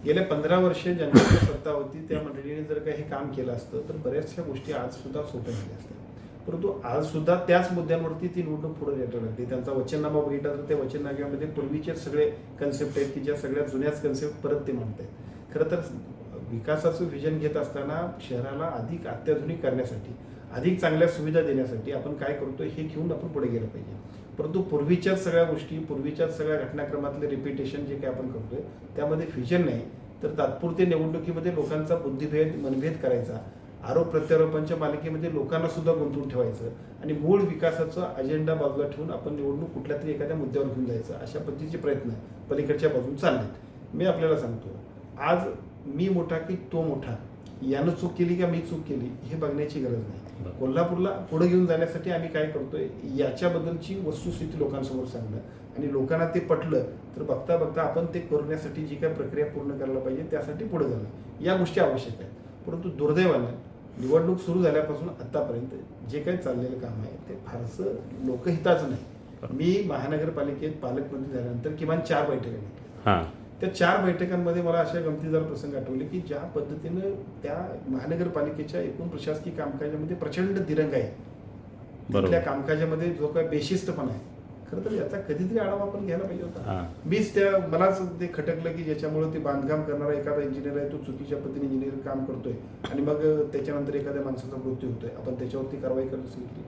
गेल्या 15 वर्ष ज्यांच्याकडे सत्ता होती त्या मंडळीने जर काही हे काम केलं असतं तर बऱ्याचशा गोष्टी आज सुद्धा सोप्या झाल्या असत्या. परंतु आज सुद्धा त्याच मुद्द्यांवरती ती निवडणूक पुढे नेटवली लागते. त्यांचा वचननामा बघितला तर त्या वचननाम्यामध्ये पूर्वीचे सगळे कन्सेप्ट आहेत की ज्या सगळ्या जुन्याच कन्सेप्ट परत ते म्हणतात. खरं तर विकासाचं व्हिजन घेत असताना शहराला अधिक अत्याधुनिक करण्यासाठी, अधिक चांगल्या सुविधा देण्यासाठी आपण काय करतोय हे घेऊन आपण पुढे गेलं पाहिजे. परंतु पूर्वीच्याच सगळ्या गोष्टी, पूर्वीच्याच सगळ्या घटनाक्रमातले रिपिटेशन जे काय आपण करतोय त्यामध्ये व्हिजन नाही, तर तात्पुरते निवडणुकीमध्ये लोकांचा बुद्धिभेद, मनभेद करायचा, आरोप प्रत्यारोपांच्या मालिकेमध्ये लोकांना सुद्धा गुंतवून ठेवायचं आणि मूळ विकासाचा अजेंडा बाजूला ठेवून आपण निवडणूक कुठल्या तरी एखाद्या मुद्द्यावर घेऊन जायचं, अशा पद्धतीचे प्रयत्न पलीकडच्या बाजून चाललेत. मी आपल्याला सांगतो, आज मी मोठा की तो मोठा, यानं चूक केली का मी चूक केली हे बघण्याची गरज नाही. कोल्हापूरला पुढे घेऊन जाण्यासाठी आम्ही काय करतोय याच्याबद्दलची वस्तुस्थिती लोकांसमोर सांगणं आणि लोकांना ते पटलं तर बघता बघता आपण ते करण्यासाठी जी काय प्रक्रिया पूर्ण करायला पाहिजे त्यासाठी पुढे जाणं, या गोष्टी आवश्यक आहेत. परंतु दुर्दैवानं निवडणूक सुरू झाल्यापासून आतापर्यंत जे काही चाललेलं काम आहे ते फारसं लोकहिताचं नाही. मी महानगरपालिकेत पालकमंत्री झाल्यानंतर किमान 4 बैठका घेतल्या. त्या 4 बैठकांमध्ये मला अशा गमतीदार प्रसंग आठवले की ज्या पद्धतीनं त्या महानगरपालिकेच्या एकूण प्रशासकीय कामकाजामध्ये प्रचंड दिरंग आहे, तिथल्या कामकाजामध्ये जो काय बेशिस्तपणा आहे, खरं तर याचा कधीतरी आढावा आपण घ्यायला पाहिजे होता. मीच मलाच ते खटकलं की ज्याच्यामुळे ते बांधकाम करणारा एखादा इंजिनियर आहे तो चुकीच्या पद्धतीने इंजिनिअरिंग काम करतोय आणि मग त्याच्यानंतर एखाद्या माणसाचा मृत्यू होतोय, आपण त्याच्यावरती कारवाई करायला सांगितली.